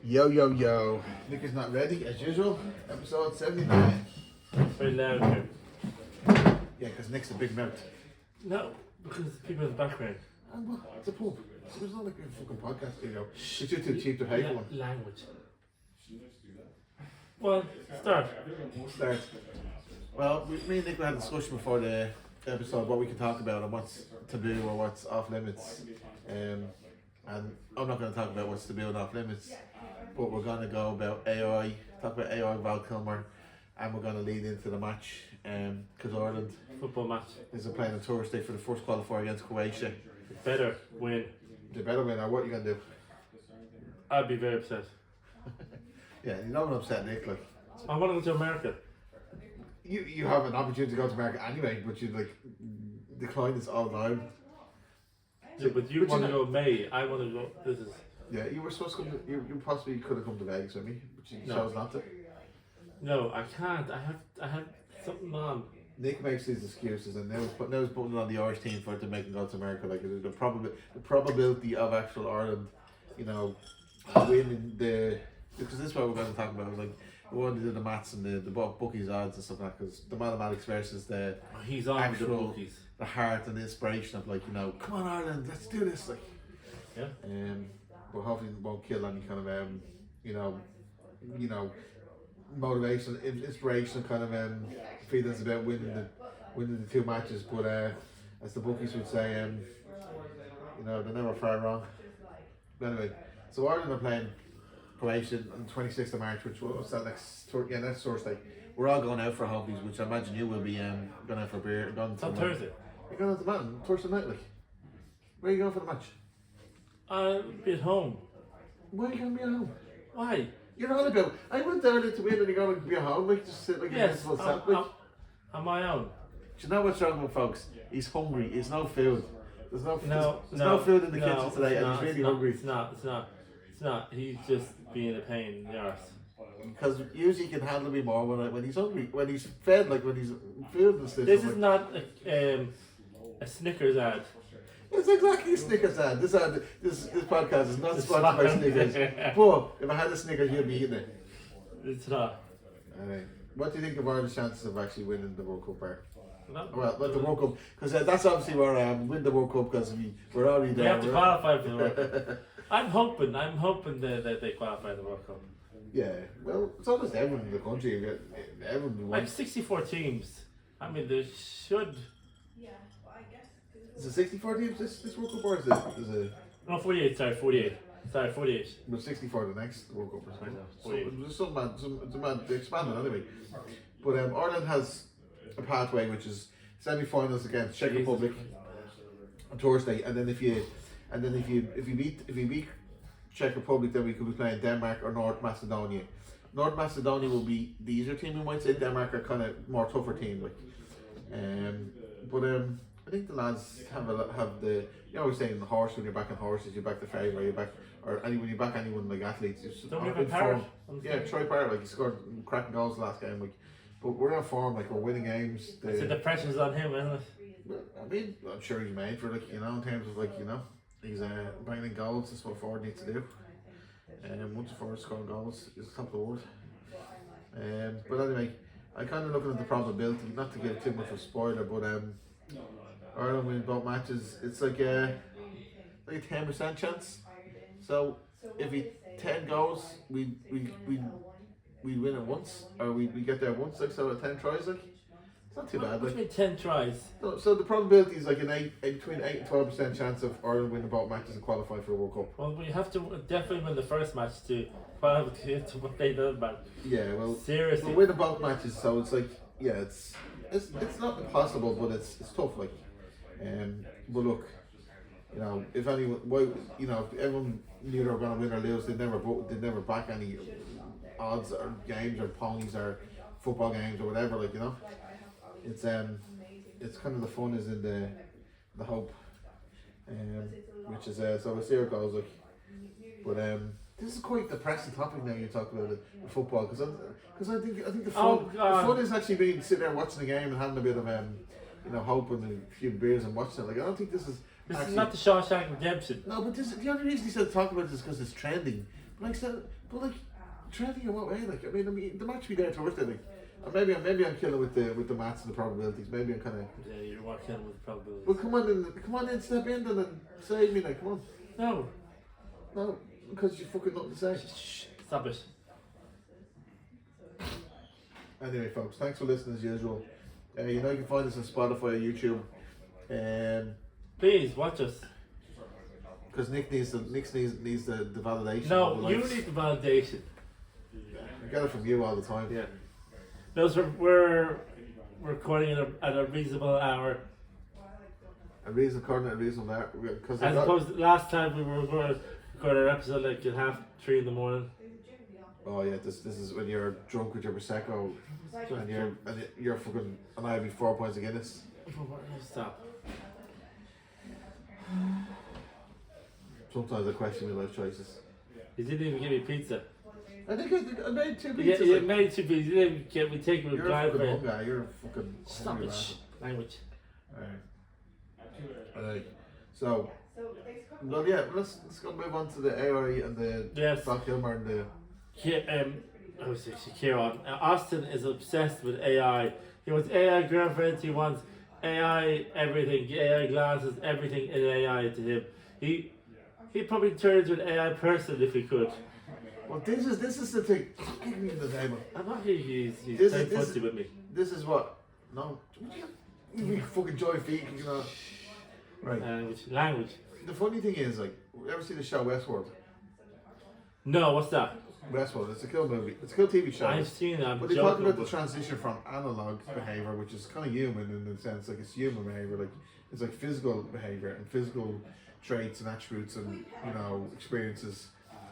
Yo, yo, yo. Nick is not ready, as usual. Episode 79. Very loud here. Yeah, because Nick's a big mouth. No, because people in the background. And what? It's a pub. It's not like a fucking podcast studio. It's just too cheap to pay for one. Language. Well, start. Well, me and Nick had a discussion before the episode what we can talk about and what's taboo or what's off limits. And I'm not going to talk about what's taboo and off limits, but we're going to go about AI, talk about AI, Val Kilmer, and we're going to lead into the match because Ireland Football match. is playing on Thursday for the first qualifier against Croatia. Better win. They better win. Now, what are you going to do? I'd be very upset. Yeah, you don't want to upset Nick. Like, I want to go to America. you have an opportunity to go to America anyway, but you like decline this all the time. Yeah, but you want to go May. I want to go. This is. Yeah, you were supposed to come. You possibly could have come to Vegas with me, but you chose not to. No, I can't. I have something on. Nick makes these excuses, and now he's putting it on the Irish team for it to make them go to America. Like the probability of actual Ireland, winning the, because this is what we're going to talk about. Like we want to do the maths and the bookies odds and stuff like that, because the mathematics versus the He's on with the actual bookies. the heart and the inspiration of come on Ireland, let's do this. Like Yeah. but hopefully it won't kill any kind of motivation, inspiration kind of feelings about winning the two matches. But as the bookies would say, they're never far wrong. But anyway, so Ireland are playing Croatia on 26th of March, which was that next Thursday. We're all going out for hobbies, which I imagine you will be going out for beer. It's on Thursday. You're going out to the mountain Thursday night, like. Where are you going for the match? I'll be at home. Why are you going to be at home? Why? You're all about. I went down to win and you're going to be at home, like just sit like Yes. a sandwich. On my own. Do you know what's wrong with folks? He's hungry. There's no food. There's no food in the kitchen today, and he's really hungry. It's not. He's just being a pain in the arse. Because usually he can handle me more when he's hungry, when he's fed, like when he's food and stuff. This is not a Snickers ad. It's exactly a Snickers ad. This podcast is not sponsored by Snickers. But if I had a Snickers, you'd be eating it. It's not. What do you think of Ireland's chances of actually winning the World Cup? Well, not the World Cup, because that's obviously where I win the World Cup, because we're already there. We have to qualify for the World Cup. I'm hoping that they qualify the World Cup. Yeah, well, it's almost everyone in the country. Everyone Like 64 teams. I mean, there should. Is it 64 teams this World Cup, or is it? No, 48. Sorry, 48. But 64 the next World Cup. I know. So it's a man. They expanded anyway. But Ireland has a pathway which is semi-finals against Czech Republic on Thursday, and then if you beat Czech Republic, then we could be playing Denmark or North Macedonia. North Macedonia will be the easier team. We might say Denmark are kind of more tougher team, like. I think the lads have the, you always say in the horse, when you're backing horses, you back the favourite, when you back anyone like athletes, don't we have a parrot? Yeah, Troy Parrott, like he scored cracking goals last game, like. But we're in form, like we're winning games. So the pressure's on him, isn't it? I mean, I'm sure he's made for in terms of he's banging goals. That's what a forward needs to do. Once a forward scoring goals, is top of the world. But anyway, I'm kind of looking at the probability, not to give too much of a spoiler, but Ireland win both matches. It's like a 10% chance. So if we 10 goals, we win it once, or we get there once, so at 10 tries, it's not too bad. What do you mean 10 tries? So the probability is between 8 and 12% chance of Ireland winning both matches and qualifying for a World Cup. Well, we have to definitely win the first match to qualify to play the other match. Yeah, well, seriously, we're winning both matches, so it's it's not impossible, but it's tough, but look, if anyone, if everyone knew they were going to win or lose, they'd never back any odds or games or ponies or football games or whatever, it's kind of the fun is in the hope, which is so we'll see how it goes, but this is quite a depressing topic now. You talk about the football, because I think the fun is actually being sitting there watching the game and having a bit of hope and a few beers and watching it. I don't think this is This Actually- is not the Shawshank Redemption. No, but the only reason he said talk about this is because it's trending. But like trending in what way? Like I mean, the match be there Thursday. Like, or maybe I'm killing with the maths and the probabilities. Maybe I'm kind of. Yeah, you're working with probabilities. Well, come on in, step in then and save me. Like, come on. No, because you fucking nothing to say. Shh, stop it. Anyway, folks, thanks for listening as usual. You know you can find us on Spotify or YouTube. Please watch us. Because Nick needs the validation. No, of the you likes. need the validation. I get it from you all the time. Yeah. Those we're recording at a reasonable hour. A reason according to a reason there because As opposed to last time we were going to record our episode like at 3:30 in the morning. oh yeah, this is when you're drunk with your prosecco and you're fucking and I be 4 points of Guinness. Stop. Sometimes I question my life choices. You didn't even give me pizza. I think I made 2 pizzas. Yeah, you like, made 2 pizzas. You didn't even get me taking with you're a blind fucking bread. bum guy. You're a fucking Stop hungry it. man. Shh. Language. Alright. So, well, yeah, let's go move on to the AI and the Yes. Val Kilmer and the. I was actually Kieran. Austin is obsessed with AI. He wants AI girlfriends. He wants AI everything. AI glasses. Everything in AI to him. He'd probably turn into an AI person if he could. Well, this is the thing. Give me the table. I'm not here. He's This playing is- footsie with me. This is what. No. You fucking joy feet, you know. Right. Language. The funny thing is, like, ever see the show Westworld? No, what's that? Westworld. It's a cool movie. It's a cool TV show. I've seen it. I'm But they talk joking. about the transition from analog behavior, which is kind of human in the sense, like it's human behavior, like it's like physical behavior and physical traits and attributes and experiences,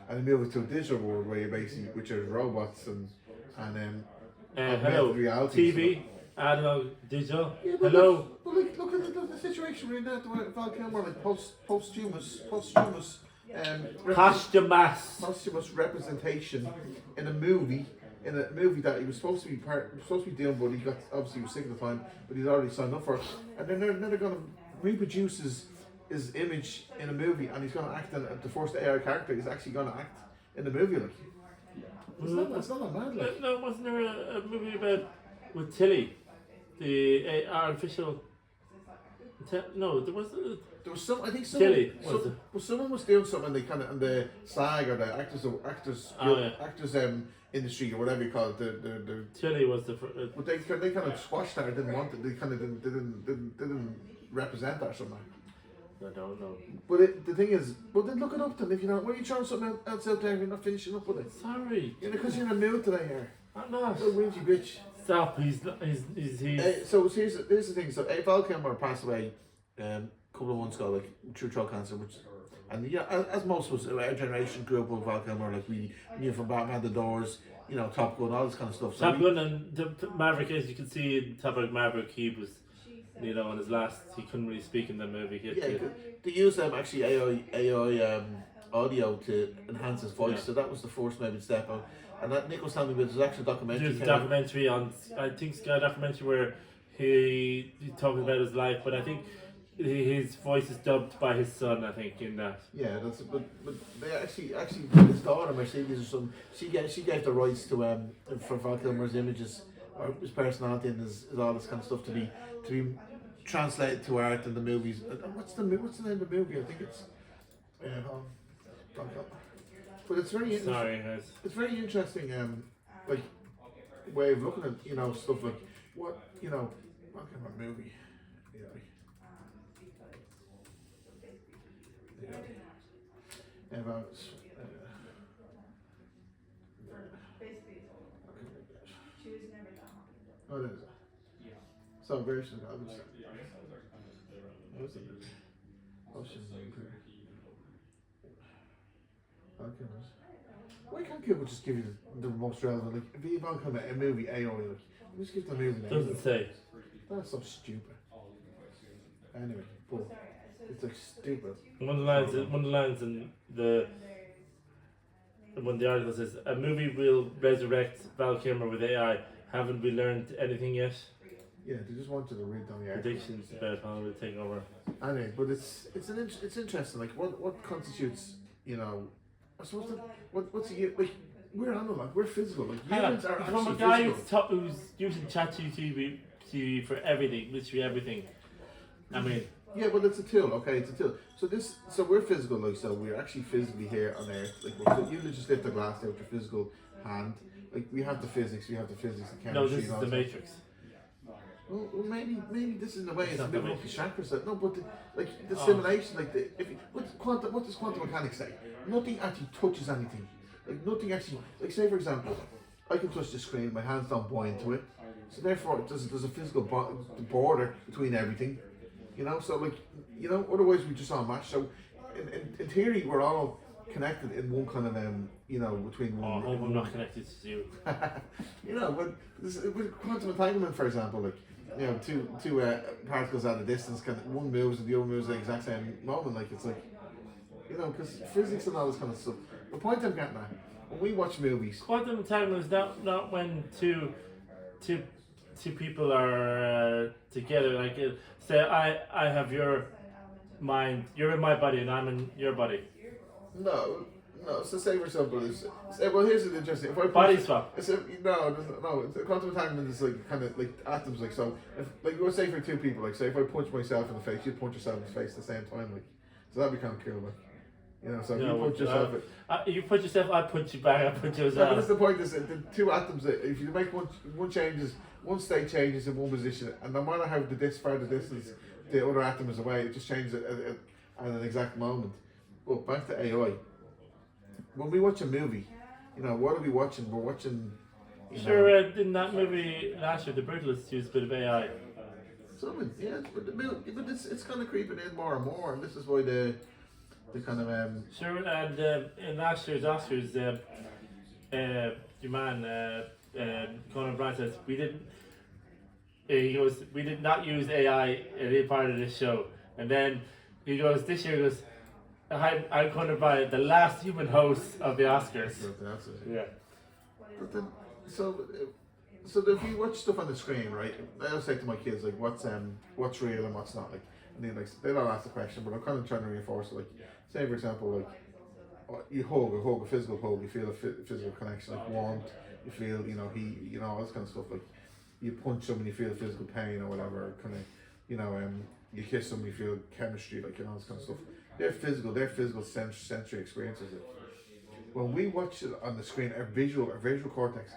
and they move it to a digital world where you basically, which are robots and hello. augmented reality. TV, analog, digital. Yeah, but Hello. look at the situation we're in now. The Val Kilmer, like posthumous posthumous representation in a movie that he was supposed to be doing, but he got obviously was sick at the time, but he's already signed up for it. And then they're going to reproduce his image in a movie, and he's going to act in the first AI character. He's actually going to act in the movie, like. It's not that bad, like. No, wasn't there a movie about with Tilly, the artificial? No, there was. There was some, I think Tilly, was it? someone was doing something in the SAG or the actors industry or whatever you call it. The Tilly was the. But they kind of squashed that or didn't want it. They kind of didn't represent that or something. I don't know. But the thing is, well then look it up then. If you're not, when you throwing something else out there and you're not finishing up with it. Sorry. Because you're in a mood today here. I'm not. Little whingy bitch. Stop. He's. So here's the thing. So Val Kilmer passed away a couple of months ago, like through throat cancer, and yeah, as most of us, our generation grew up with Val Kilmer, like we knew from Batman, The Doors, Top Gun, all this kind of stuff. So Top Gun and the Maverick, as you can see in Top Gun Maverick, he was, on his last, he couldn't really speak in the movie. They used actually AI audio to enhance his voice, so that was the first maybe step out. And that Nick was telling me, there's actually a documentary. There's a documentary on, I think Sky documentary where he talks about his life, but I think his voice is dubbed by his son, I think, in that. Yeah, but they actually his daughter Mercedes or something, she gave the rights to for Val Kilmer's images or his personality and his all this kind of stuff to be translated to art in the movies. What's the name of the movie? I think it's but it's very interesting. Sorry, guys. It's very interesting like way of looking at stuff like what Val Kilmer movie. About oh, there is. So very soon. What's the movie? Why can't people just give you the most relevant? Like, if you want to come a movie AI, like, just give the movie name. Doesn't say. That's so stupid. Anyway, but it's like stupid. One of the lines in when the article says, a movie will resurrect Val Kilmer with AI. Haven't we learned anything yet? Yeah, they just wanted to read down the article. Predictions about Hollywood taking over. Anyway, but it's interesting. Like what constitutes, you know, I suppose what's it like we're animal, like we're physical. Like humans are from a actually guy physical. who's using ChatGPT for everything, literally everything. I mean, Yeah, but it's a tool. Okay, it's a tool. So we're physical. Like so, we're actually physically here on Earth. Like so you just lift the glass there with your physical hand. Like we have the physics, the chemistry. no, this is and all the that. Matrix. Well, maybe this is in a way it's a not bit the like the chakras. That no, but the Oh. simulation, like what does quantum mechanics say? Nothing actually touches anything. Like nothing actually. Like say for example, I can touch the screen, my hands don't bind to it, so therefore there's a physical border between everything. You know, so like otherwise we just all match. So in theory, we're all connected in one kind of you know, between Oh, I one. hope I'm not connected to you. You know, but with quantum entanglement, for example, like you know, two particles at a distance, one moves and the other moves at the exact same moment. Like it's like, you know, because physics and all this kind of stuff. The point I'm getting at, when we watch movies, Quantum entanglement is not when two people are together. Like say I have your mind, you're in my body, and I'm in your body. no. So say for example, well here's the interesting. If I Body swap. No. Quantum entanglement is like kind of like atoms. Like so, if like let's say for two people, like say if I punch myself in the face, you'd punch yourself in the face at the same time. Like so that'd be kind of cool. Like you know, so if you punch yourself. You punch yourself, I punch you back. I punch you as No, but well. that's the point. Is that the two atoms. If you make one changes, one state changes in one position, and no matter how far the distance the other atom is away, it just changes at an exact moment. But back to AI. When we watch a movie, you know, what are we watching? We're watching. Sure, in that movie last year, The Brutalist used a bit of AI. Something, yeah, but it's kind of creeping in more and more, and this is why the kind of Sure, and in last year's Oscars, your man Conan Bryan says we didn't. He goes, we did not use AI in any part of this show, and then he goes, this year he goes, I'm Conan Bryan, the last human host of the Oscars. That's it. Yeah. But then, so if you watch stuff on the screen, right? I always say to my kids like, what's real and what's not. Like, and then like they don't ask the question, but I'm kind of trying to reinforce it. Like, say for example, like you hug a physical hug, you feel a physical connection, like warmth, you feel all this kind of stuff. Like you punch someone, you feel physical pain or whatever. Kind of, you kiss someone, you feel chemistry, like all this kind of stuff. They're physical sensory experiences. When we watch it on the screen, our visual cortex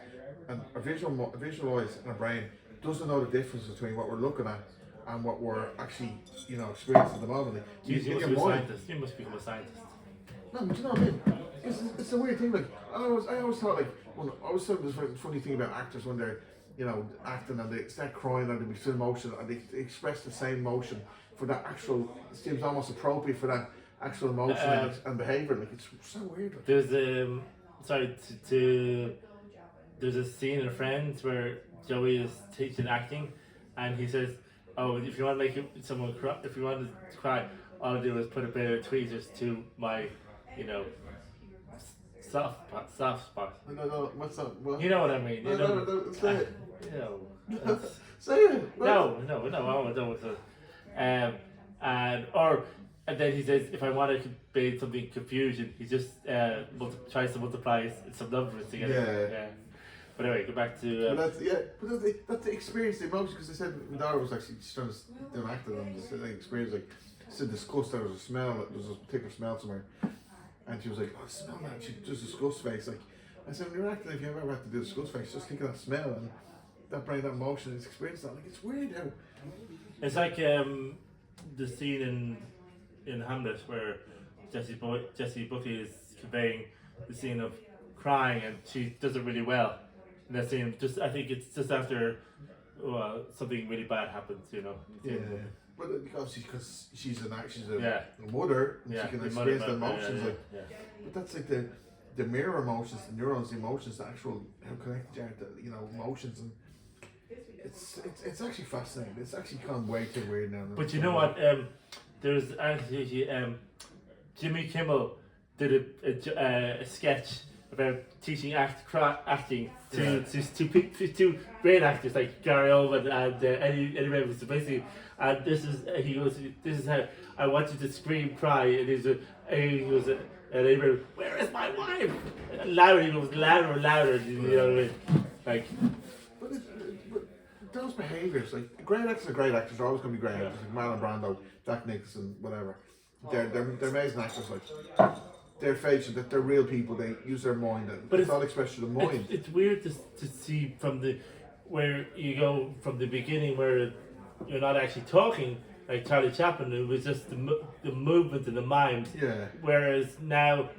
and our visual eyes and our brain doesn't know the difference between what we're looking at and what we're actually, experiencing at the moment. You must be a scientist. You must become a scientist. No, but you know what I mean? It's a weird thing. Like I always thought like when I always thought this funny thing about actors when they're acting and they start crying and they feel emotion and they express the same emotion for that actual. It seems almost appropriate for that actual emotion and behaviour. Like it's so weird. Like. There's there's a scene in Friends where Joey is teaching acting, and he says, "Oh, if you want to make someone cry, if you want to cry, all I do is put a bit of tweezers to my, soft spot." No, what's up? Well, you know what I mean? No, say it. Say it. No, I don't. And then he says, if I want to create something confusion, he just tries to multiply some numbers together. Yeah. But anyway, go back to. But that's the experience, the emotion. Because they said my daughter was actually just trying to do an act and they said they experienced like said disgust. There was a smell. There was a particular smell somewhere, and she was like, "Oh, smell that!" She just disgust face. Like I said, when you're acting, if you ever had to do a disgust face, just think of that smell and that brain, that emotion, and experience that. Like it's weird how. It's like the scene in Hamlet where Jessie Buckley is conveying the scene of crying, and she does it really well. In that scene, I think it's just after something really bad happens, Yeah. But because she's a mother, and she can experience the emotions. But that's like the mirror emotions, the neurons, the emotions, the actual how connected you are to emotions, and it's actually fascinating. It's actually gone way too weird now. But you know what? There's actually Jimmy Kimmel did a sketch about teaching acting to great actors like Gary Oldman and Eddie Redmayne. So basically, and he goes, this is how I want you to scream, cry, and he goes, and Eddie Redmayne, where is my wife? And louder, he goes louder and louder. You know what I mean? Like, but those behaviours, like great actors are great actors. They're always going to be great actors. Like Marlon Brando, Jack Nicholson, whatever. They're amazing actors. Like they're fakes, that they're real people. They use their mind, and it's all expression of mind. It's weird to see from where you go from the beginning, where you're not actually talking like Charlie Chaplin. It was just the movement and the mimes. Yeah. Whereas now,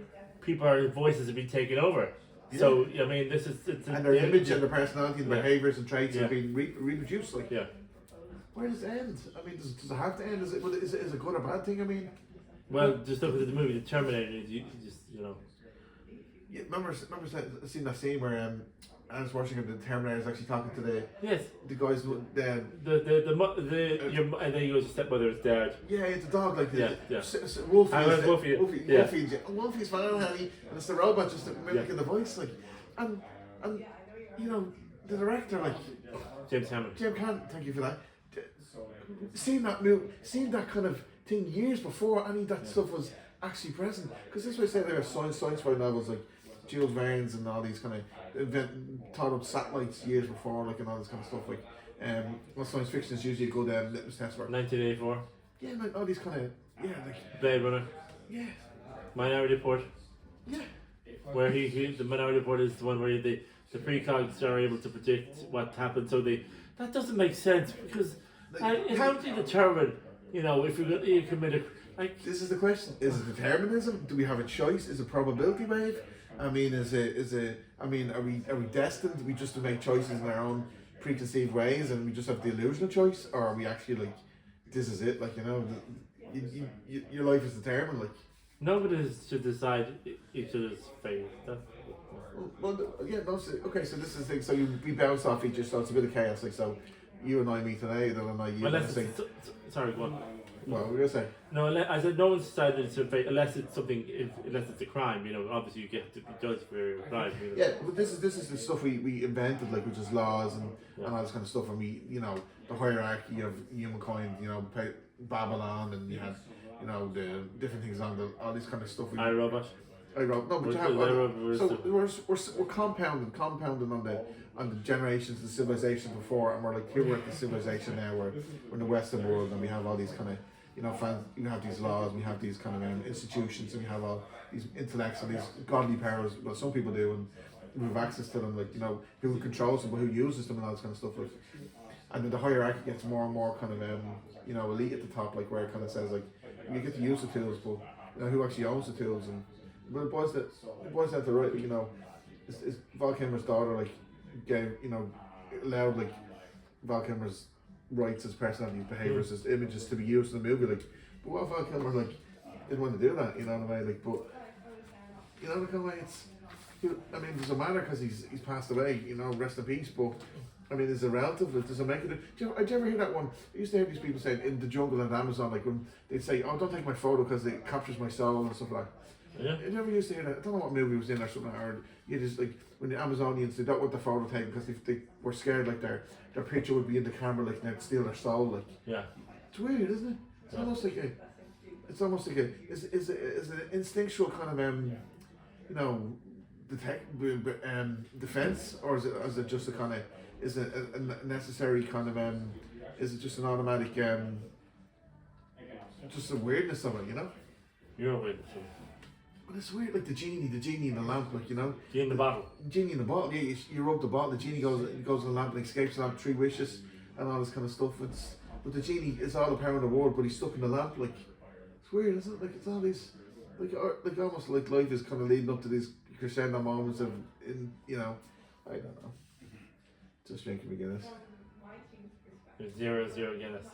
people's voices have been taken over. Yeah. So I mean, and their image and their personality and behaviours and traits have been reproduced. Like, where does it end? I mean, does it have to end? Is it a good or bad thing? I mean, well, just look at the movie The Terminator. You just Yeah, remember seeing that scene where Arnold Schwarzenegger, the Terminator, is actually talking to the guys and then he goes, your stepmother is dead. Yeah, it's a dog like this. Yeah. Wolfie's fine, honey, and it's the robot just mimicking the voice, like, and you know the director, like James Cameron, thank you for that. Seeing that kind of thing years before any of that stuff was actually present, because this way say there are science fiction novels like Jules Verne's and all these kind of thought up satellites years before, like, and all this kind of stuff, like well, science fiction is usually a good litmus test for 1984. Yeah, like all these kind of like Blade Runner. Yeah. Minority Report. Yeah. Where the Minority Report is the one where the precogs are able to predict what happens. So that doesn't make sense, because how do you determine, if you commit a, like, this is the question: is it determinism? Do we have a choice? Is it probability wave? I mean, are we destined? We just to make choices in our own preconceived ways, and we just have the illusion of choice, or are we actually like, this is it? Like, your life is determined. Like, nobody should decide each other's fate. Okay. So this is the thing. So we bounce off each other. So it's a bit of chaos. Like, so you and I meet today, then and I you. Sorry, go on. What were we gonna say? No, I said no one's decided it's a fate unless it's a crime. Obviously you get to be judged for your crime. Yeah, but this is the stuff we invented, like, which is laws and all this kind of stuff, and we the hierarchy of humankind, Babylon, and you had the different things on all this kind of stuff. iRobot. No, but we're compounding on the generations of civilization before, and we're like, here we're at the civilization now, we're in the Western world, and we have all these kind of we have these laws, we have these kind of institutions, and we have all these intellects and these godly powers. Well, some people do, and we have access to them, like, who controls them, but who uses them, and all this kind of stuff. Like, and then the hierarchy gets more and more kind of elite at the top, like, where it kind of says, like, you get to use the tools, but who actually owns the tools? And but it boils down to right, is Val Kilmer's daughter, like, gave allowed, like, Val Kilmer's rights, his personality, his behaviours, his images to be used in the movie, like, but what if Val Kilmer, like, didn't want to do that, in a way, like, but like, in a way, does it matter because he's passed away, rest in peace, but I mean, is it relative? Does it make it? Did you ever hear that one? I used to hear these people saying in the jungle and Amazon, like, when they'd say, "Oh, don't take my photo because it captures my soul," and stuff like that. Yeah. You never used to hear that. I don't know what movie it was in or something, or you just, like, when the Amazonians, they don't want the photo taken because they were scared, like, their picture would be in the camera, like, and they'd steal their soul, like. Yeah. It's weird, isn't it? It's almost like is it an instinctual kind of defense, or is it just a kind of, is it a necessary kind of is it just an automatic just a weirdness of it, You're a weirdness. But it's weird, like the genie in the lamp, like, Genie in the bottle. Genie in the bottle. Yeah, you rub the bottle, the genie goes in the lamp and escapes the lamp, 3 wishes and all this kind of stuff. But the genie is all the power in the world, but he's stuck in the lamp. Like, it's weird, isn't it? Like, it's all these, like almost like life is kind of leading up to these crescendo moments of, I don't know. Just drinking Guinness. 0-0 Guinness.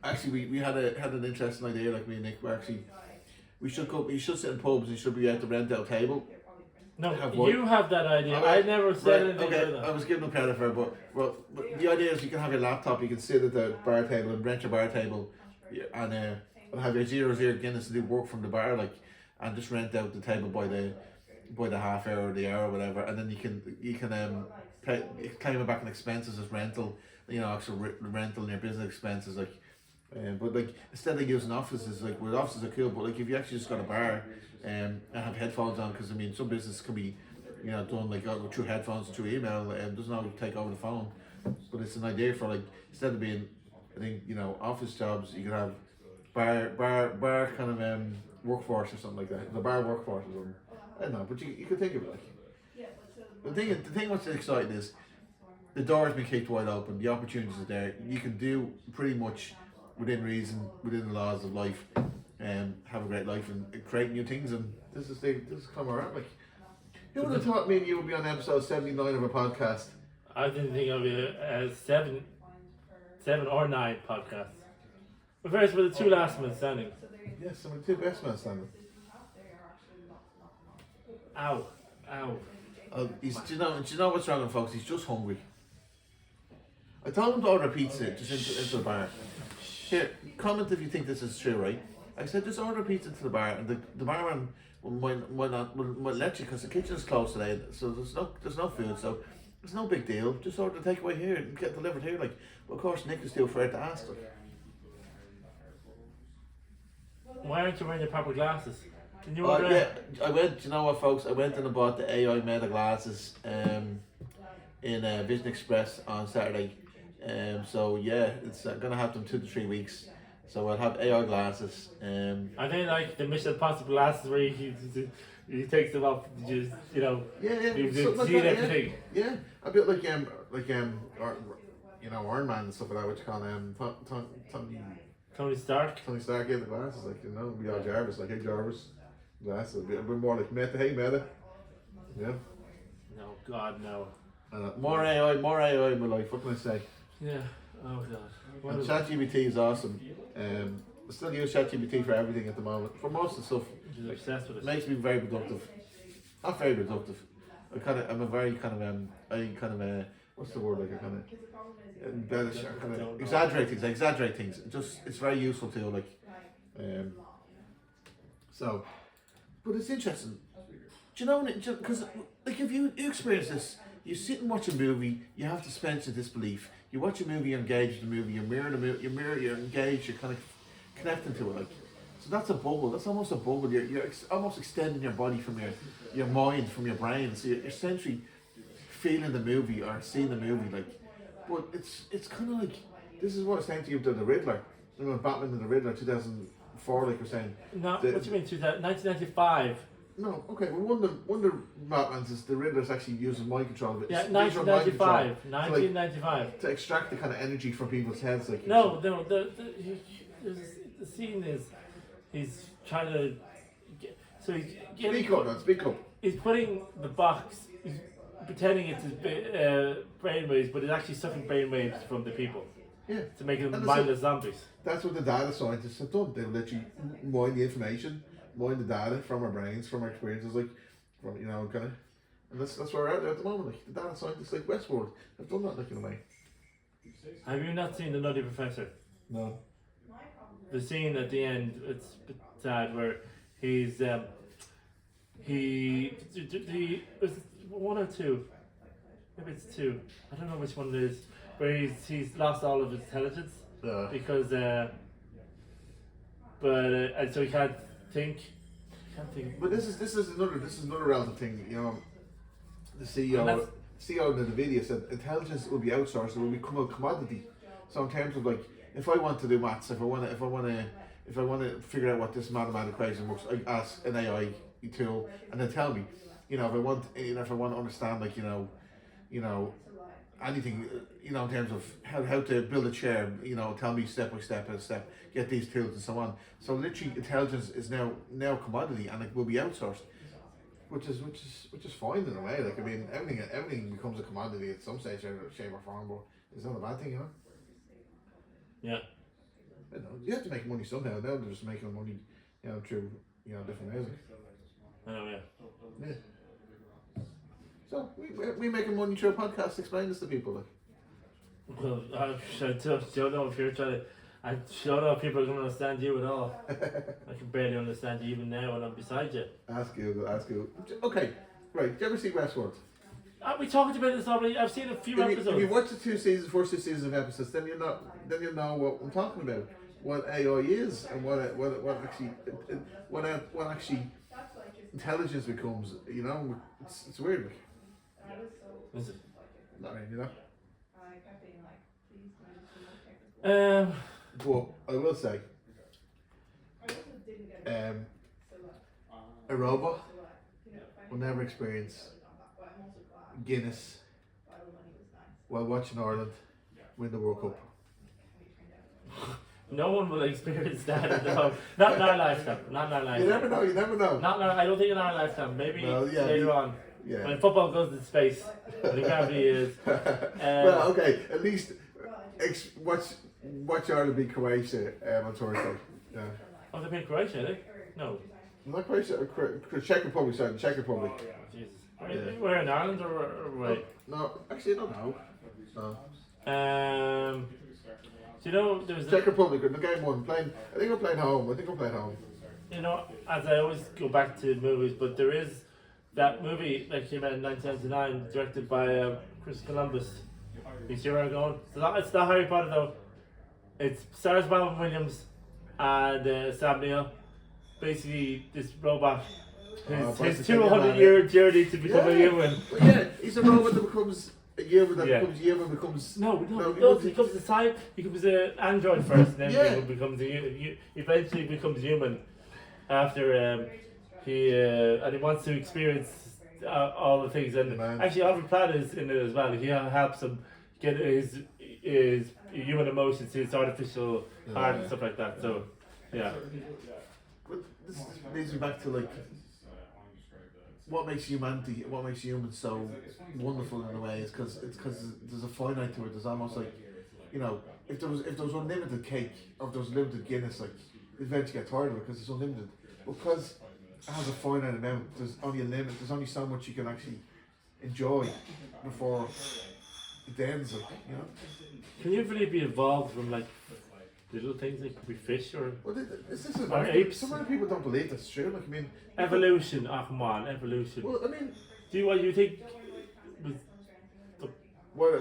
Actually, we had an interesting idea, like, me and Nick, where actually we should sit in pubs and should be at the rent out table. No, you have that idea. I never said anything about that. I was giving them credit for it, but the idea is you can have your laptop, you can sit at the bar table and rent your bar table, and have your 0-0 Guinness and do work from the bar, like, and just rent out the table by the by the half hour or the hour or whatever, and then you can claim it back in expenses as rental, actual rental and your business expenses, like. But like instead of using offices, like well, offices are cool, but like if you actually just got a bar and have headphones on, because I mean some business can be done like through headphones and through email, doesn't always take over the phone, but it's an idea for like instead of being, I think office jobs, you could have bar kind of workforce or something like that, the bar workforce or something. I don't know, but you could think of it like the thing what's exciting is the door's been kicked wide open, the opportunities are there, you can do pretty much within reason, within the laws of life, and have a great life and create new things. And this is come around. Like, who would have thought me and you would be on episode 79 of a podcast? I didn't think of it as seven or 9 podcasts. But first, with the 2 last men standing. Yes, some of the 2 best men standing. Ow. Do you know what's wrong with folks? He's just hungry. I told him to order a pizza just into the bar. Here, comment if you think this is true, right? I said just order pizza to the bar, and the barman might let you because the kitchen is closed today, so there's no food, so it's no big deal. Just order the takeaway here and get delivered here. Like, well, of course, Nick is too afraid to ask. Like. Why aren't you wearing your proper glasses? Can you I went. You know what, folks? I went and I bought the AI Meta glasses in Vision Express on Saturday. So yeah, it's gonna have them 2 to 3 weeks. So I'll have AI glasses. I think like the Mission Impossible glasses where he takes them off, just you see like everything. Yeah, a bit like Iron Man and stuff like that. What you call Tony Stark. Tony Stark gave the glasses, like we all Jarvis, like hey Jarvis, glasses. A bit more like Meta, hey Meta. Yeah. No, God no. More AI in my life. What can I say? Yeah. Oh God. And ChatGPT is awesome. I still use ChatGPT for everything at the moment. For most of the stuff, You're obsessed with it. Makes me very productive. Not very productive. I'm a very what's the word, like I kind of embellish, exaggerate things. It's very useful too, like, so, but it's interesting. Do you know, because like if you experience this, you sit and watch a movie, you have suspension of disbelief. You watch a movie, you engage in the movie, you engage, you're kind of connecting to it, like. So that's a bubble. That's almost a bubble. You're almost extending your body from your mind, from your brain. So you're essentially feeling the movie or seeing the movie, like. But it's kind of like, this is what I was saying to you about the Riddler. Batman and the Riddler, 2004, like we're saying. No, what do you mean 1995? No, okay. Well, one of the Batman's is the Riddler's actually using mind control. Yeah, 1995. 1995. To extract the kind of energy from people's heads, like. No. The scene is he's trying to Speak up. He's putting the box. He's pretending it's his brainwaves, but it's actually sucking brainwaves from the people. Yeah. To make them mindless zombies. That's what the data scientists have done. They literally mine the information, mine the data from our brains, from our experiences, like, from kind of, and that's where we're at there at the moment. Like the data scientists, like Westworld, have done that, like, in a way. Have you not seen The Nutty Professor? No. The scene at the end, it's a bit sad, where he's was it 1 or 2? Maybe it's 2. I don't know which one it is. Where he's lost all of his intelligence because and so he can't think. But this is another relative thing. The CEO of NVIDIA said intelligence will be outsourced. It will become a commodity. So in terms of, like, if I want to do maths, if I want to figure out what this mathematical equation works, I ask an AI tool, and they tell me, if I want to understand, like, anything, in terms of how to build a chair, tell me step by step, get these tools and so on. So literally, intelligence is now a commodity, and it will be outsourced, which is fine in a way. Like, I mean, everything becomes a commodity at some stage, shape or form. But it's not a bad thing, Yeah. You have to make money somehow. Now they're just making money, through different ways. Oh yeah. Yeah. So we making money through a podcast. Explain this to people, like. Well, I don't know if you're trying to. I don't know if people are going to understand you at all. I can barely understand you even now when I'm beside you. Ask Google. Okay, right. Do you ever see Westworld? We talked about this already. I've seen a few episodes. If you watch the first two seasons of episodes, then you know what I'm talking about. What AI is and what actually intelligence becomes. You know, it's weird. Is it? Not really, you know. But I will say, a robot will never experience Guinness while watching Ireland win the World Cup. No one will experience that. No. Not in our lifetime. Not in our lifetime. You never know. Not in our, I don't think in our lifetime. Maybe later on. Yeah. When football goes into space. When the gravity is. Well, okay. At least watch Ireland beat Croatia on Thursday. Yeah. Oh, they beat Croatia, are they? No. Not Croatia. Czech Republic. Sorry, Czech Republic. Jesus. We're in Ireland or right? No, actually, I don't know. No. Do you know there's Czech Republic in the game one playing? I think we're playing home. You know, as I always go back to movies, but there is that movie that came out in 1999, directed by Chris Columbus. You see where I'm going? It's not Harry Potter though. It stars Robin Williams and Sam Neill. Basically, this robot. His 200-year journey to become a human. But yeah, he's a robot that becomes a human. Becomes human. Becomes no. He becomes a type. He becomes an android first, and then he becomes eventually becomes human. After and he wants to experience all the things, and actually Alfred Platt is in it as well. He helps him get his human emotions, his artificial heart and stuff like that. So yeah. But this leads me back to like what makes humanity, what makes humans so wonderful in a way is because there's a finite to it. There's almost like, you know, if there was unlimited cake or if there was limited Guinness, like you'd eventually get tired of it because it's unlimited. Because it has a finite amount. There's only a limit. There's only so much you can actually enjoy before it ends. Like, you know. Can you really be evolved from like little things like could be fish or apes? So many people don't believe that's true. Like I mean, evolution. Oh come on, evolution. Well, I mean, what you think? What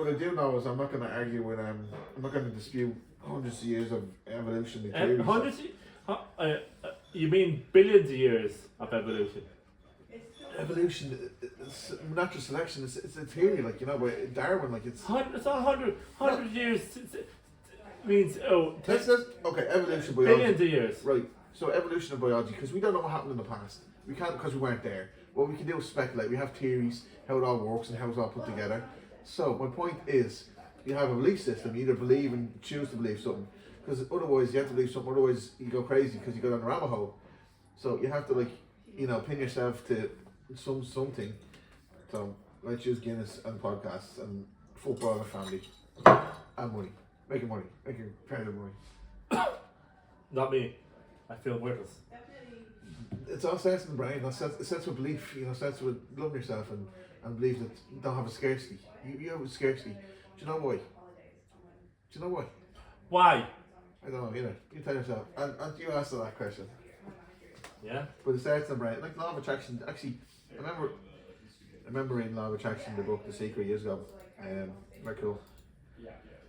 I do know is I'm not going to argue with I'm not going to dispute hundreds of years of evolution. Hundreds? You mean billions of years of evolution? Evolution, natural selection. It's a theory, like you know, but Darwin, like it's not 100 years. Means okay, evolution biology. Billions of years. Right. So evolution of biology, because we don't know what happened in the past. We can't because we weren't there. What we can do is speculate. We have theories how it all works and how it's all put together. So my point is, you have a belief system. You either believe and choose to believe something, because otherwise you have to believe something. Otherwise you go crazy because you go down the rabbit hole. So you have to pin yourself to something. So I choose Guinness and podcasts and football and family and money. Making kind of money. Not me. I feel worthless. It's all starts in the brain. It starts with belief. You know, starts with loving yourself and believe that you don't have a scarcity. You have a scarcity. Do you know why? Why? I don't know. You know. You tell yourself. And you answer that question. Yeah. But it starts in the brain. Like law of attraction. Actually, I remember reading Law of Attraction, the book The Secret, years ago. Very cool.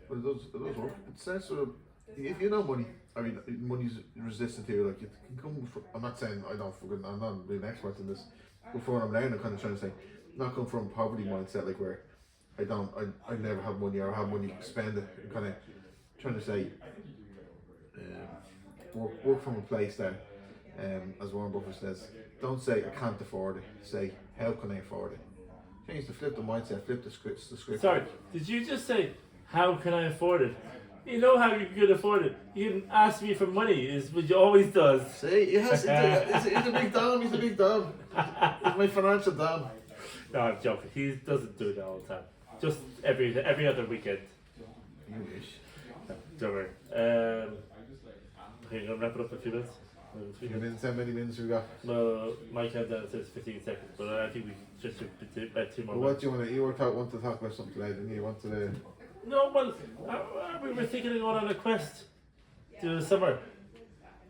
But it does work. It starts with, if you know money, I mean, money's resistant to you. Like it can come from, I'm not saying I'm not being an expert in this, but from what I'm learning, I'm kind of trying to say, not come from a poverty mindset, like where I never have money or have money spend it. I'm kind of trying to say, work from a place that, as Warren Buffett says, don't say I can't afford it. Say how can I afford it? Change to flip the mindset, flip the script. Sorry, did you just say how can I afford it? You know how you could afford it. You can ask me for money, is what you always does. See, yes, he's a big dom. He's my financial dom. No, I'm joking. He doesn't do that all the time. Just every other weekend. You wish. Don't worry. Okay, I'm gonna wrap it up in a few minutes. How many minutes we got? No, my countdown says 15 seconds, but I think we just should about 2 more. Well, what do you want to? You want to talk about something today, didn't you? You want to? No, well, we were thinking of going on a quest to the summer.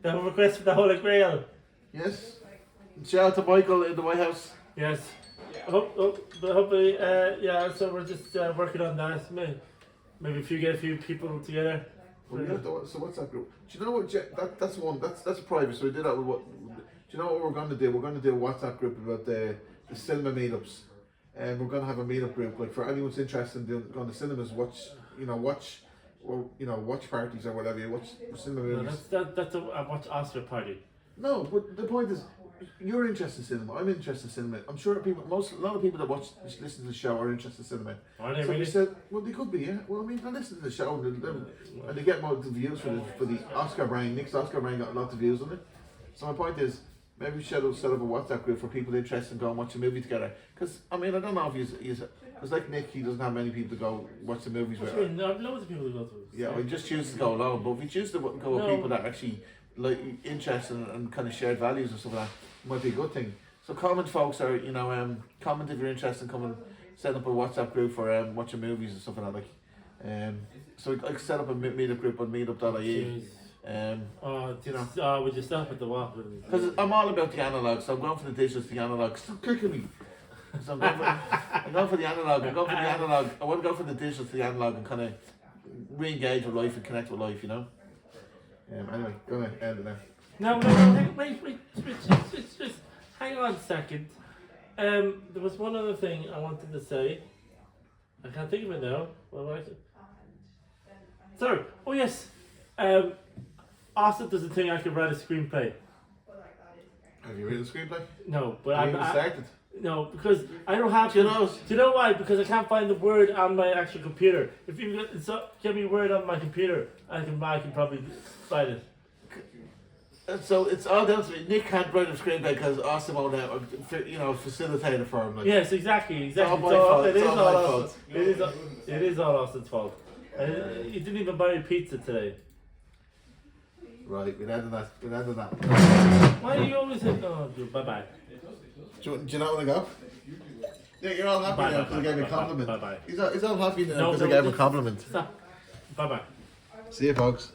The request for the Holy Grail. Yes. Shout out to Michael in the White House. Yes. Hopefully, yeah. So we're just working on that. Maybe get a few people together. Well, yeah, so what's that group? Do you know what? That's one. That's private. So we did that with what? Do you know what we're going to do? We're going to do a WhatsApp group about the cinema meetups, and we're going to have a meetup group like for anyone who's interested in going to cinemas. Watch parties or whatever. You watch cinema movies. No, that's a watch Oscar party. No, but the point is, you're interested in cinema. I'm interested in cinema. I'm sure that a lot of people that listen to the show are interested in cinema. Are they So really? we said, well, they could be, yeah. Well, I mean, they listen to the show and they get more views for the Oscar brain. Nick's Oscar brain got lots of views on it. So my point is, maybe we should set up a WhatsApp group for people interested in going watch a movie together. Because I mean, I don't know if he's because like Nick, he doesn't have many people to go watch the movies with. I mean, there are loads of people who go to it. Yeah, we just choose to go alone. But if we choose to go with people that are actually like interested and kind of shared values and stuff like that, it might be a good thing. So comment, folks, or comment if you're interested in coming, set up a WhatsApp group for watching movies and stuff like that. Like, so I could set up a meetup group on meetup.ie. Would you stop at the walk? Because I'm all about the analog, so I'm going for the digital to the analog. Stop kicking me. So I'm going for the analog. I want to go for the digital to the analog and kind of re-engage with life and connect with life, you know. Anyway, go ahead, end it now. No, wait, just hang on a second. There was one other thing I wanted to say. I can't think of it now. What was it? Sorry. Oh yes. Austin does the thing I could write a screenplay. Have you written a screenplay? No, but I started. No, because I don't have. Do Do you know why? Because I can't find the word on my actual computer. If you give me a word on my computer, I can probably find it. So it's all down to me. Nick can't write a screenplay because Austin won't facilitate it for him. Like. Yes, exactly. It's all my fault. It is all Austin's fault. He didn't even buy me pizza today. Right, we'll end on that. Why do you always say no? Bye bye. Do you not want to go? Yeah, you're all happy now because I gave you a compliment. Bye bye. He's all happy now because I gave him a compliment. Stop. Bye bye. See you, folks.